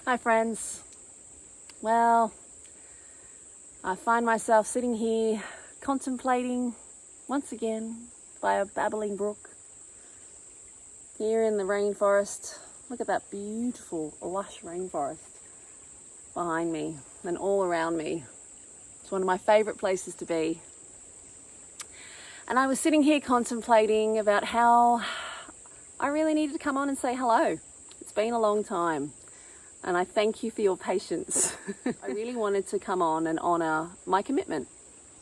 Hi friends. Well, I find myself sitting here contemplating once again by a babbling brook here in the rainforest. Look at that beautiful lush rainforest behind me and all around me. It's one of my favorite places to be. And I was sitting here contemplating about how I really needed to come on and say hello. It's been a long time. And I thank you for your patience. I really wanted to come on and honour my commitment,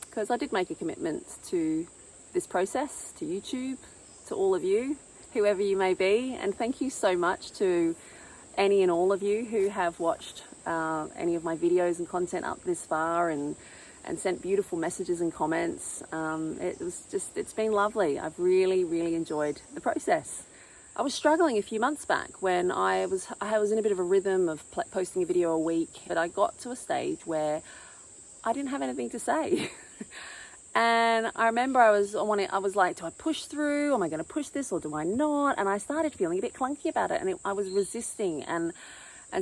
because I did make a commitment to this process, to YouTube, to all of you, whoever you may be. And thank you so much to any and all of you who have watched any of my videos and content up this far and sent beautiful messages and comments. It's been lovely. I've really enjoyed the process. I was struggling a few months back when I was in a bit of a rhythm of posting a video a week, but I got to a stage where I didn't have anything to say. And I remember I was like, do I push through? Am I going to push this or do I not? And I started feeling a bit clunky about it, and I was resisting. And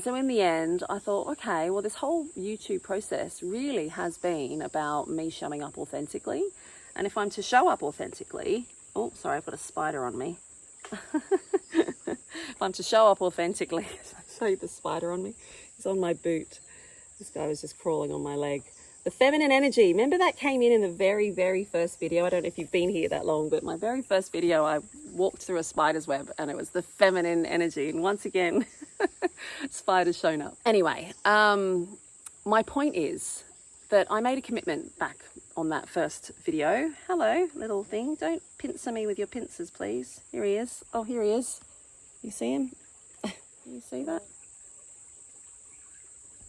so in the end, I thought, okay, well, this whole YouTube process really has been about me showing up authentically. And if I'm to show up authentically, oh, sorry, I've got a spider on me. If I'm to show up authentically, I'll show you the spider on me. It's on my boot. This guy was just crawling on my leg. The feminine energy. Remember that came in the very first video? I don't know if you've been here that long, but my very first video, I walked through a spider's web and it was the feminine energy. And once again, spider's shown up. Anyway, my point is that I made a commitment back on that first video. Hello, little thing. Don't pincer me with your pincers, please. Here he is. Oh, here he is. You see him? You see that?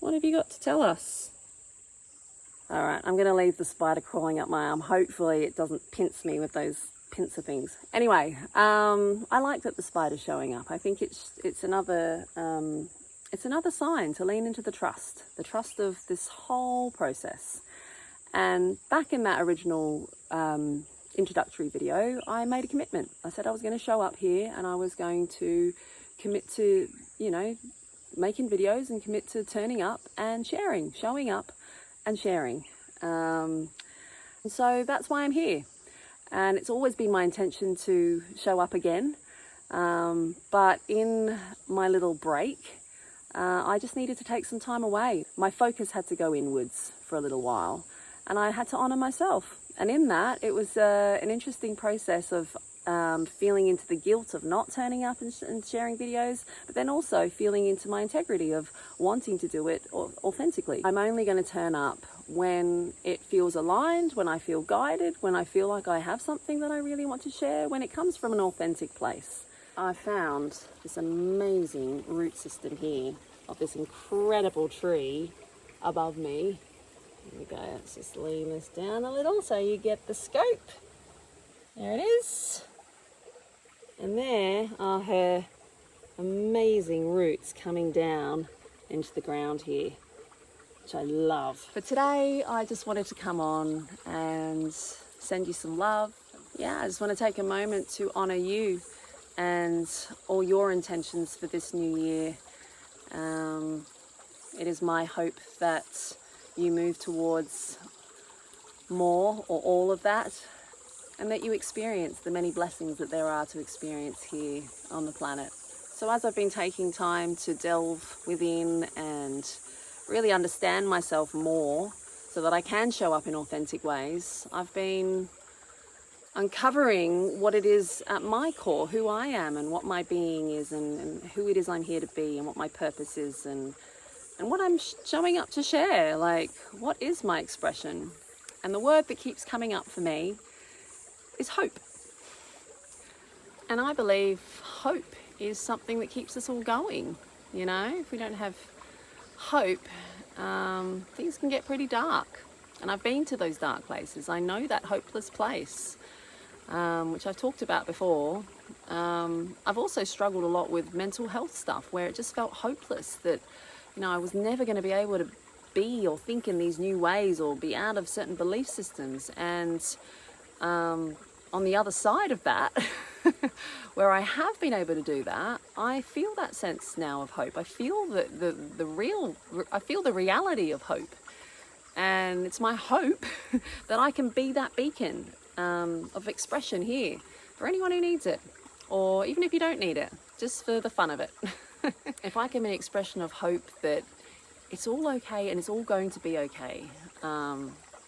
What have you got to tell us? All right, I'm going to leave the spider crawling up my arm. Hopefully it doesn't pinch me with those pincer things. Anyway, I like that the spider's showing up. I think it's another sign to lean into the trust of this whole process. And back in that original introductory video, I made a commitment. I said I was going to show up here and I was going to commit to, making videos and commit to turning up and sharing, showing up and sharing. So that's why I'm here. And it's always been my intention to show up again. But in my little break, I just needed to take some time away. My focus had to go inwards for a little while. And I had to honour myself. And in that, it was an interesting process of feeling into the guilt of not turning up and sharing videos, but then also feeling into my integrity of wanting to do it authentically. I'm only going to turn up when it feels aligned, when I feel guided, when I feel like I have something that I really want to share, when it comes from an authentic place. I found this amazing root system here of this incredible tree above me. Here we go, let's just lean this down a little so you get the scope. There it is. And there are her amazing roots coming down into the ground here, which I love. But today I just wanted to come on and send you some love. Yeah, I just want to take a moment to honour you and all your intentions for this new year. It is my hope that you move towards more or all of that, and that you experience the many blessings that there are to experience here on the planet. So as I've been taking time to delve within and really understand myself more so that I can show up in authentic ways, I've been uncovering what it is at my core, who I am and what my being is and who it is I'm here to be and what my purpose is and what I'm showing up to share. Like, what is my expression? And the word that keeps coming up for me is hope. And I believe hope is something that keeps us all going. If we don't have hope, things can get pretty dark. And I've been to those dark places. I know that hopeless place, which I've talked about before. I've also struggled a lot with mental health stuff where it just felt hopeless that I was never going to be able to be or think in these new ways or be out of certain belief systems. And on the other side of that, where I have been able to do that, I feel that sense now of hope. I feel I feel the reality of hope. And it's my hope that I can be that beacon of expression here for anyone who needs it, or even if you don't need it, just for the fun of it. If I can be an expression of hope that it's all okay and it's all going to be okay,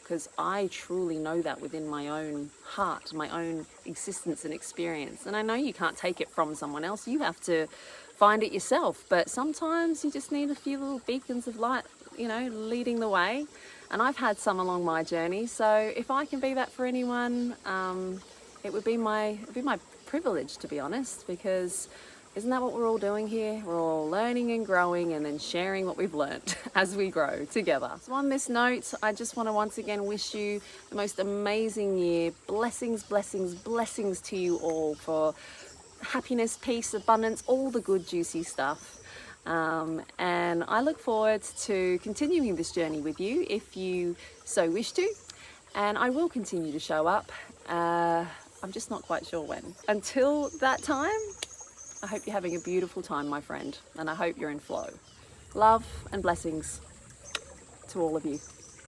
because I truly know that within my own heart, my own existence and experience. And I know you can't take it from someone else, you have to find it yourself, but sometimes you just need a few little beacons of light, you know, leading the way. And I've had some along my journey, so if I can be that for anyone, it would be my privilege, to be honest, because isn't that what we're all doing here? We're all learning and growing and then sharing what we've learned as we grow together. So on this note, I just want to once again wish you the most amazing year. Blessings, blessings, blessings to you all for happiness, peace, abundance, all the good juicy stuff. And I look forward to continuing this journey with you if you so wish to. And I will continue to show up. I'm just not quite sure when. Until that time, I hope you're having a beautiful time, my friend, and I hope you're in flow. Love and blessings to all of you.